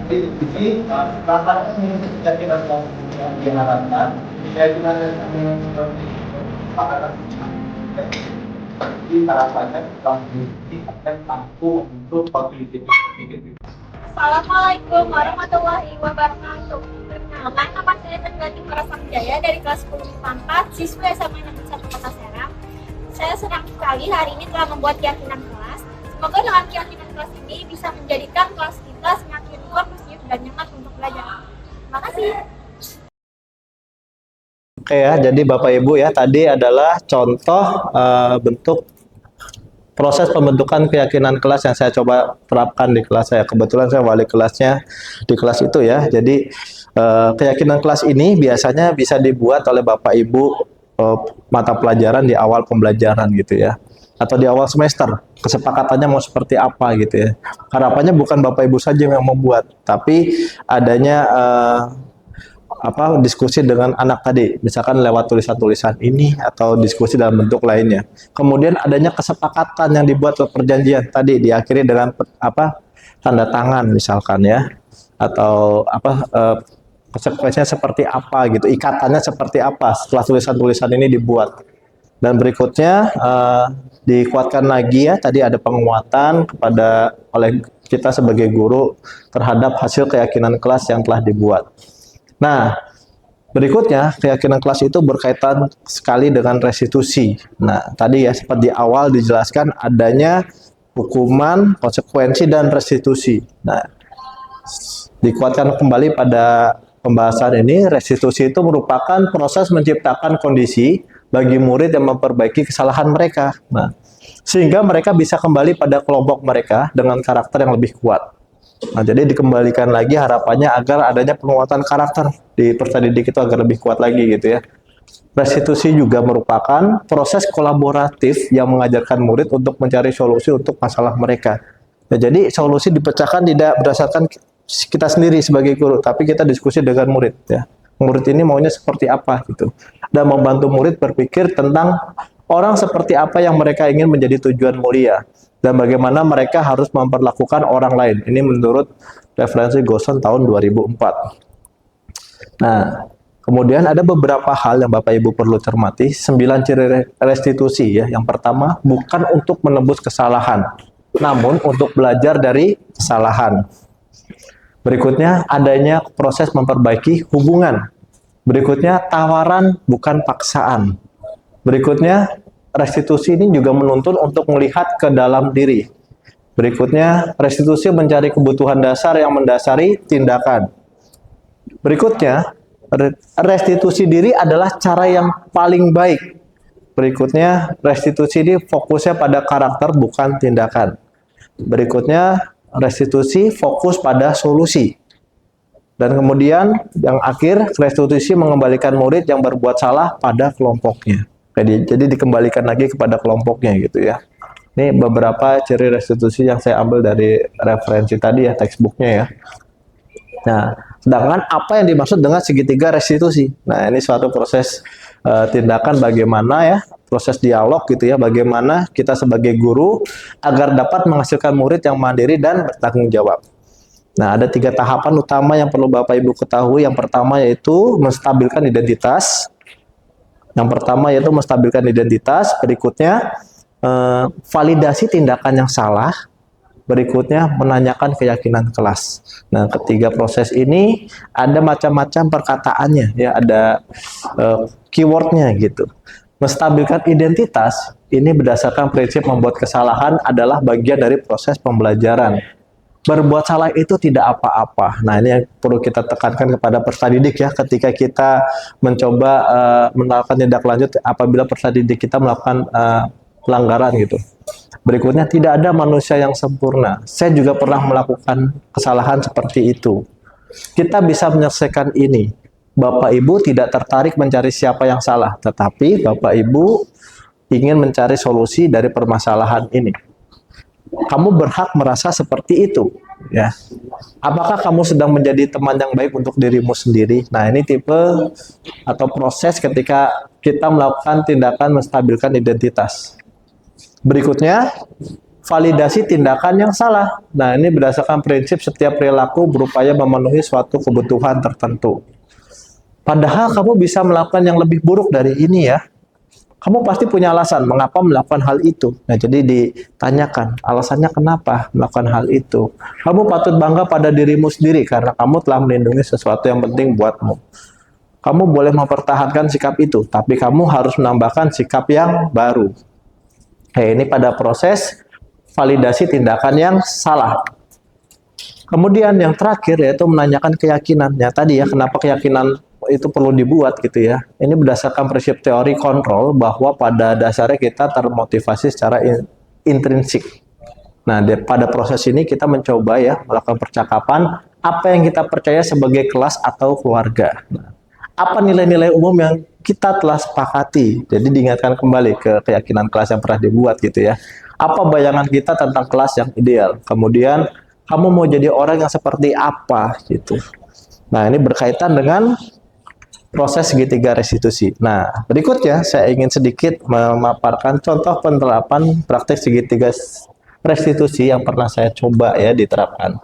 Jadi langkah ini keyakinan yang diharapkan, keyakinan yang seperti makanan di harapannya kondisi akan mampu untuk kognitif. Assalamualaikum warahmatullahi wabarakatuh. Perkenalkan, nama saya Terganti Prasamjaya dari kelas 10 IPA 4, siswa SMA Negeri 1 Kota Serang. Saya senang sekali hari ini telah membuat keyakinan kelas. Semoga dengan keyakinan kelas ini bisa menjadikan kelas kita semakin kondusif dan nyaman untuk belajar. Terima kasih. Oke ya, jadi Bapak Ibu ya, tadi adalah contoh bentuk proses pembentukan keyakinan kelas yang saya coba terapkan di kelas saya. Kebetulan saya wali kelasnya di kelas itu ya. Jadi keyakinan kelas ini biasanya bisa dibuat oleh Bapak Ibu mata pelajaran di awal pembelajaran gitu ya. Atau di awal semester, kesepakatannya mau seperti apa gitu ya. Harapannya bukan Bapak Ibu saja yang membuat, tapi adanya diskusi dengan anak tadi, misalkan lewat tulisan-tulisan ini atau diskusi dalam bentuk lainnya. Kemudian adanya kesepakatan yang dibuat perjanjian tadi diakhiri dengan tanda tangan misalkan ya, atau konsekuensinya seperti apa gitu, ikatannya seperti apa setelah tulisan-tulisan ini dibuat. Dan berikutnya dikuatkan lagi ya, tadi ada penguatan oleh kita sebagai guru terhadap hasil keyakinan kelas yang telah dibuat. Nah, berikutnya keyakinan kelas itu berkaitan sekali dengan restitusi. Nah, tadi ya seperti di awal dijelaskan adanya hukuman, konsekuensi, dan restitusi. Nah, dikuatkan kembali pada pembahasan ini, restitusi itu merupakan proses menciptakan kondisi bagi murid yang memperbaiki kesalahan mereka. Nah, sehingga mereka bisa kembali pada kelompok mereka dengan karakter yang lebih kuat. Nah, jadi dikembalikan lagi harapannya agar adanya penguatan karakter di peserta didik itu agar lebih kuat lagi gitu ya. Restitusi juga merupakan proses kolaboratif yang mengajarkan murid untuk mencari solusi untuk masalah mereka. Nah, jadi solusi dipecahkan tidak berdasarkan kita sendiri sebagai guru, tapi kita diskusi dengan murid ya. Murid ini maunya seperti apa gitu. Dan membantu murid berpikir tentang orang seperti apa yang mereka ingin menjadi tujuan mulia dan bagaimana mereka harus memperlakukan orang lain. Ini menurut referensi Goson tahun 2004. Nah, kemudian ada beberapa hal yang Bapak Ibu perlu cermati, 9 ciri restitusi ya. Yang pertama, bukan untuk menebus kesalahan, namun untuk belajar dari kesalahan. Berikutnya, adanya proses memperbaiki hubungan. Berikutnya, tawaran bukan paksaan. Berikutnya, restitusi ini juga menuntun untuk melihat ke dalam diri. Berikutnya, restitusi mencari kebutuhan dasar yang mendasari tindakan. Berikutnya, restitusi diri adalah cara yang paling baik. Berikutnya, restitusi ini fokusnya pada karakter bukan tindakan. Berikutnya, restitusi fokus pada solusi. Dan kemudian yang akhir, restitusi mengembalikan murid yang berbuat salah pada kelompoknya. Jadi dikembalikan lagi kepada kelompoknya gitu ya. Ini beberapa ciri restitusi yang saya ambil dari referensi tadi ya, textbooknya ya. Nah, sedangkan apa yang dimaksud dengan segitiga restitusi? Nah, ini suatu proses tindakan bagaimana ya, proses dialog gitu ya, bagaimana kita sebagai guru agar dapat menghasilkan murid yang mandiri dan bertanggung jawab. Nah, ada 3 tahapan utama yang perlu Bapak Ibu ketahui. Yang pertama yaitu menstabilkan identitas. Berikutnya validasi tindakan yang salah. Berikutnya menanyakan keyakinan kelas. Nah, ketiga proses ini ada macam-macam perkataannya ya, ada keywordnya gitu. Menstabilkan identitas ini berdasarkan prinsip membuat kesalahan adalah bagian dari proses pembelajaran. Berbuat salah itu tidak apa-apa. Nah, ini yang perlu kita tekankan kepada peserta didik ya, ketika kita mencoba melakukan tindak lanjut apabila peserta didik kita melakukan pelanggaran gitu. Berikutnya, tidak ada manusia yang sempurna. Saya juga pernah melakukan kesalahan seperti itu. Kita bisa menyelesaikan ini. Bapak Ibu tidak tertarik mencari siapa yang salah, tetapi Bapak Ibu ingin mencari solusi dari permasalahan ini. Kamu berhak merasa seperti itu, ya. Apakah kamu sedang menjadi teman yang baik untuk dirimu sendiri? Nah, ini tipe atau proses ketika kita melakukan tindakan menstabilkan identitas. Berikutnya, validasi tindakan yang salah. Nah, ini berdasarkan prinsip setiap perilaku berupaya memenuhi suatu kebutuhan tertentu. Padahal kamu bisa melakukan yang lebih buruk dari ini ya. Kamu pasti punya alasan mengapa melakukan hal itu. Nah, jadi ditanyakan alasannya kenapa melakukan hal itu. Kamu patut bangga pada dirimu sendiri karena kamu telah melindungi sesuatu yang penting buatmu. Kamu boleh mempertahankan sikap itu, tapi kamu harus menambahkan sikap yang baru. Ini pada proses validasi tindakan yang salah. Kemudian yang terakhir yaitu menanyakan keyakinannya tadi ya, kenapa keyakinan itu perlu dibuat gitu ya. Ini berdasarkan prinsip teori kontrol bahwa pada dasarnya kita termotivasi secara intrinsik. Nah, pada proses ini kita mencoba ya melakukan percakapan apa yang kita percaya sebagai kelas atau keluarga. Nah, apa nilai-nilai umum yang kita telah sepakati. Jadi diingatkan kembali ke keyakinan kelas yang pernah dibuat gitu ya. Apa bayangan kita tentang kelas yang ideal. Kemudian kamu mau jadi orang yang seperti apa gitu. Nah, ini berkaitan dengan proses segitiga restitusi. Nah, berikutnya saya ingin sedikit memaparkan contoh penerapan praktek segitiga restitusi yang pernah saya coba ya diterapkan.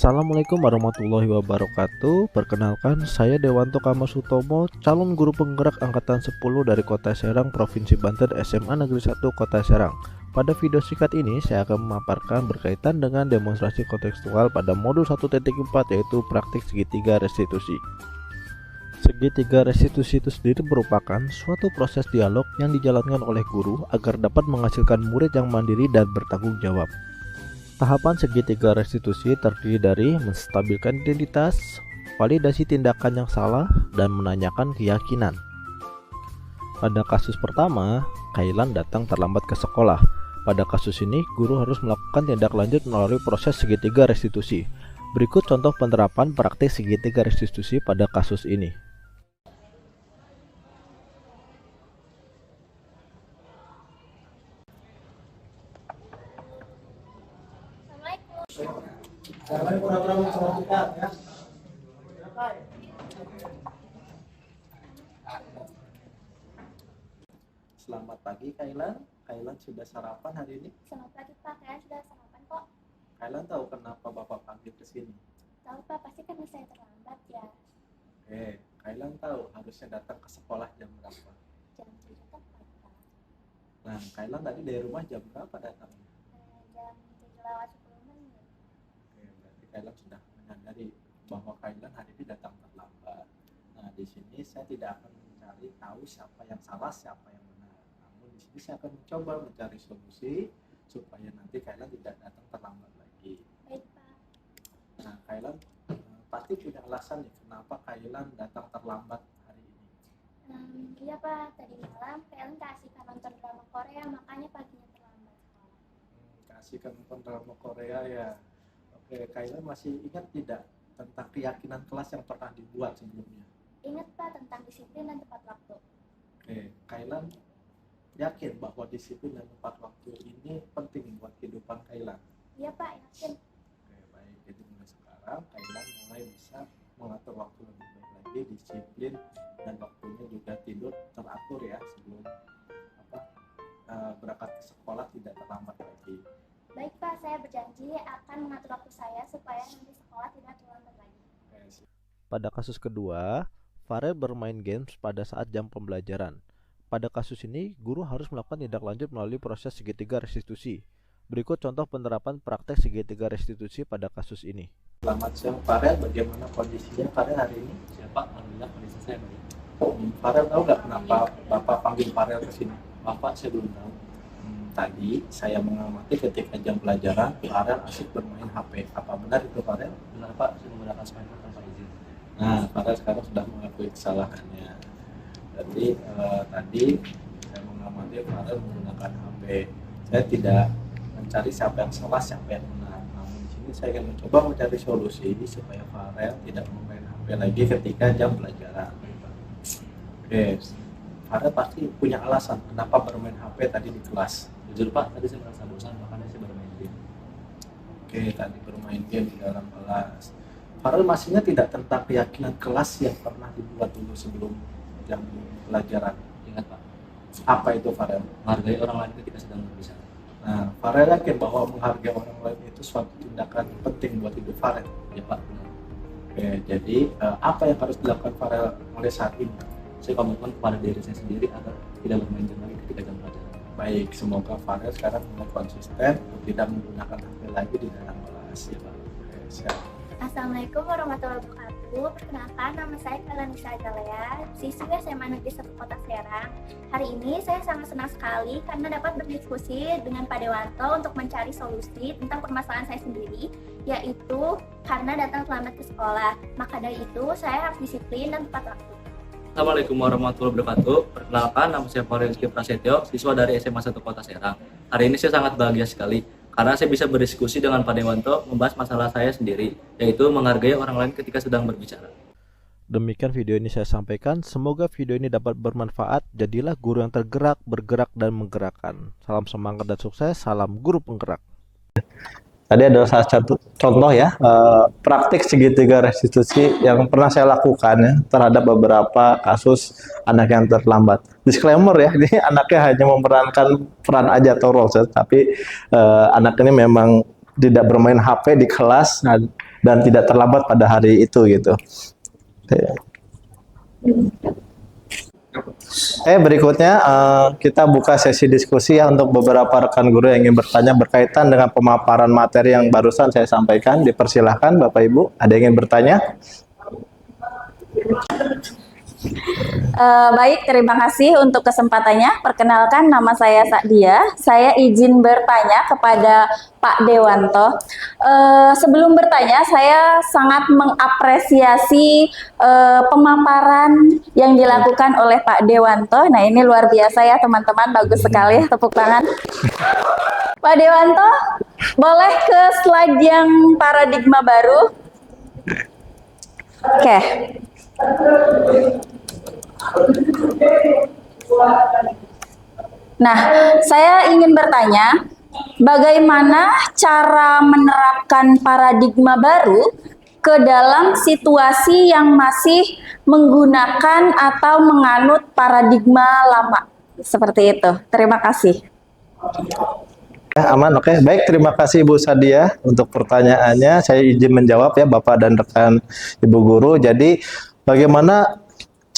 Assalamualaikum warahmatullahi wabarakatuh. Perkenalkan, saya Dewanto Kamasutomo, calon guru penggerak angkatan 10 dari Kota Serang, Provinsi Banten, SMA Negeri 1 Kota Serang. Pada video singkat ini, saya akan memaparkan berkaitan dengan demonstrasi kontekstual pada modul 1.4, yaitu praktik segitiga restitusi. Segitiga restitusi itu sendiri merupakan suatu proses dialog yang dijalankan oleh guru agar dapat menghasilkan murid yang mandiri dan bertanggung jawab. Tahapan segitiga restitusi terdiri dari menstabilkan identitas, validasi tindakan yang salah, dan menanyakan keyakinan. Pada kasus pertama, Kailan datang terlambat ke sekolah. Pada kasus ini, guru harus melakukan tindak lanjut melalui proses segitiga restitusi. Berikut contoh penerapan praktik segitiga restitusi pada kasus ini. Selamat pagi Kailan. Kailan sudah sarapan hari ini? Selamat pagi Pak, saya sudah sarapan kok. Kailan tahu kenapa Bapak panggil ke sini? Tahu Pak, pasti karena saya terlambat ya. Oke, Kailan tahu harusnya datang ke sekolah jam berapa? Jam 7 tepat Pak. Nah, Kailan tadi dari rumah jam berapa datang? Jam 7 lewat 10 menit. Oke, berarti Kailan sudah menyadari bahwa Kailan hari ini datang terlambat. Nah, di sini saya tidak akan mencari tahu siapa yang salah, siapa yang benar. Namun di sini saya akan mencoba mencari solusi supaya nanti Kailan tidak datang terlambat lagi. Baik Pak. Nah, Kailan pasti punya alasan nih kenapa Kailan datang terlambat hari ini. Iya Pak, tadi malam Kalian keasikan nonton drama Korea, makanya paginya terlambat sekolah. Keasikan nonton drama Korea ya. Oke, Kailan masih ingat tidak tentang keyakinan kelas yang pernah dibuat sebelumnya? Ingat Pak tentang disiplin dan tepat waktu. Oke, Kailan yakin bahwa disiplin dan tepat waktu ini penting buat kehidupan Kailan? Iya Pak, yakin. Oke, baik. Jadi mulai sekarang Kailan mulai bisa mengatur waktu lebih baik lagi, disiplin dan waktunya juga tidur teratur ya sebelum berangkat ke sekolah tidak terlambat lagi. Baik Pak, saya berjanji akan mengatur waktu saya supaya nanti sekolah tidak terlambat lagi. Oke, Pada kasus kedua, Farel bermain games pada saat jam pembelajaran. Pada kasus ini, guru harus melakukan tindak lanjut melalui proses segitiga restitusi. Berikut contoh penerapan praktek segitiga restitusi pada kasus ini. Selamat siang Farel, bagaimana kondisinya Farel hari ini? Siapa? Alhamdulillah kondisi saya baik. Farel tahu nggak kenapa Bapak panggil Farel ke sini? Bapak saya belum tahu. Tadi saya mengamati ketika jam pelajaran Farel asik bermain HP. Apa benar itu Farel? Benar Pak, saya menggunakan smartphone tanpa izin. Nah, Farel sekarang sudah mengakui kesalahannya. Jadi tadi saya mengamati Farel menggunakan HP. Saya tidak mencari siapa yang salah, siapa yang benar. Namun di sini saya akan mencoba mencari solusi supaya Farel tidak memain HP lagi ketika jam pelajaran. Oke, Farel pasti punya alasan kenapa bermain HP tadi di kelas. Jujur Pak, tadi saya merasa bosan, makanya saya bermain game. Oke, tadi bermain game di dalam kelas. Farel masih ingat tidak tentang keyakinan kelas yang pernah dibuat dulu sebelum jam pelajaran? Ingat Pak, Apa itu Farel? menghargai orang lain ketika sedang berbicara. Nah, Farel yakin bahwa menghargai orang lain itu suatu tindakan penting buat hidup Farel. Ya Pak, benar. Oke, jadi apa yang harus dilakukan Farel mulai saat ini? Saya komitmen kepada diri saya sendiri agar tidak bermain game lagi ketika jam pelajaran. Baik, semoga Farel sekarang mulai konsisten untuk tidak menggunakan HP lagi di dalam kelas. Ya, Pak. Oke, siap. Assalamualaikum warahmatullahi wabarakatuh. Perkenalkan, nama saya Kailan Nisa Azalea, siswi SMA Negeri 1 Kota Serang. Hari ini saya sangat senang sekali karena dapat berdiskusi dengan Pak Dewanto untuk mencari solusi tentang permasalahan saya sendiri, yaitu karena datang terlambat ke sekolah. Maka dari itu, saya harus disiplin dan tepat waktu. Assalamualaikum warahmatullahi wabarakatuh. Perkenalkan, nama saya Farel Rizky Prasetyo, siswa dari SMA 1 Kota Serang. Hari ini saya sangat bahagia sekali karena saya bisa berdiskusi dengan Pak Dewanto membahas masalah saya sendiri, yaitu menghargai orang lain ketika sedang berbicara. Demikian video ini saya sampaikan. Semoga video ini dapat bermanfaat. Jadilah guru yang tergerak, bergerak, dan menggerakkan. Salam semangat dan sukses. Salam guru penggerak. Tadi adalah salah satu contoh ya praktik segitiga restitusi yang pernah saya lakukan ya terhadap beberapa kasus anak yang terlambat. Disclaimer ya, ini anaknya hanya memerankan peran aja atau role, tapi anak ini memang tidak bermain HP di kelas. Nah, dan tidak terlambat pada hari itu gitu. Berikutnya kita buka sesi diskusi ya untuk beberapa rekan guru yang ingin bertanya berkaitan dengan pemaparan materi yang barusan saya sampaikan. Dipersilahkan Bapak Ibu, ada yang ingin bertanya? Baik, terima kasih untuk kesempatannya. Perkenalkan, nama saya Sakdia. Saya izin bertanya kepada Pak Dewanto. Sebelum bertanya, saya sangat mengapresiasi pemaparan yang dilakukan oleh Pak Dewanto. Nah, ini luar biasa ya teman-teman, bagus sekali, tepuk tangan. Pak Dewanto, boleh ke slide yang paradigma baru? Oke. Nah, saya ingin bertanya, bagaimana cara menerapkan paradigma baru ke dalam situasi yang masih menggunakan atau menganut paradigma lama? Seperti itu. Terima kasih. Aman, oke. Baik, terima kasih Ibu Sadia untuk pertanyaannya. Saya izin menjawab ya Bapak dan rekan Ibu Guru. Jadi, bagaimana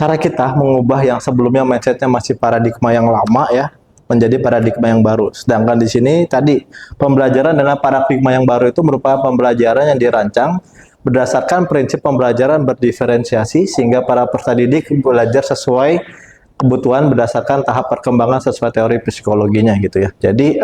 cara kita mengubah yang sebelumnya mindsetnya masih paradigma yang lama ya, menjadi paradigma yang baru. Sedangkan di sini tadi, pembelajaran dengan paradigma yang baru itu merupakan pembelajaran yang dirancang berdasarkan prinsip pembelajaran berdiferensiasi, sehingga para peserta didik belajar sesuai kebutuhan berdasarkan tahap perkembangan sesuai teori psikologinya gitu ya. Jadi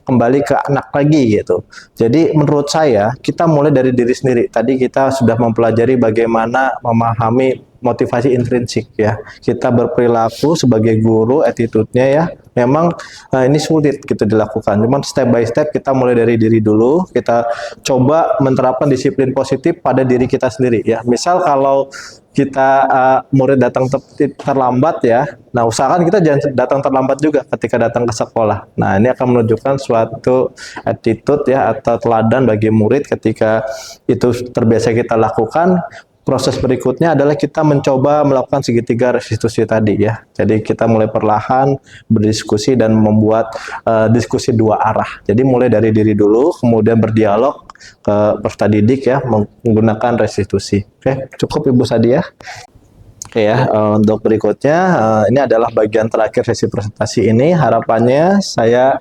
kembali ke anak lagi gitu. Jadi menurut saya kita mulai dari diri sendiri. Tadi kita sudah mempelajari bagaimana memahami motivasi intrinsik ya. Kita berperilaku sebagai guru, attitude-nya ya. Memang ini sulit gitu dilakukan. Cuman step by step kita mulai dari diri dulu. Kita coba menerapkan disiplin positif pada diri kita sendiri ya. Misal kalau kita murid datang terlambat ya, nah usahakan kita jangan datang terlambat juga ketika datang ke sekolah. Nah ini akan menunjukkan suatu attitude ya atau teladan bagi murid ketika itu terbiasa kita lakukan. Proses berikutnya adalah kita mencoba melakukan segitiga restitusi tadi ya. Jadi kita mulai perlahan berdiskusi dan membuat diskusi dua arah. Jadi mulai dari diri dulu, kemudian berdialog ke peserta didik ya, menggunakan restitusi. Oke, cukup Ibu Sadia. Oke ya, untuk berikutnya ini adalah bagian terakhir sesi presentasi ini. Harapannya saya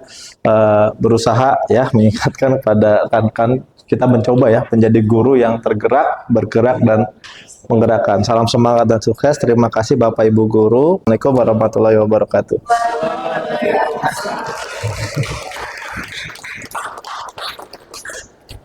berusaha ya mengingatkan kepada rekan-rekan kita mencoba ya menjadi guru yang tergerak, bergerak dan menggerakkan. Salam semangat dan sukses. Terima kasih Bapak Ibu Guru. Assalamualaikum warahmatullahi wabarakatuh.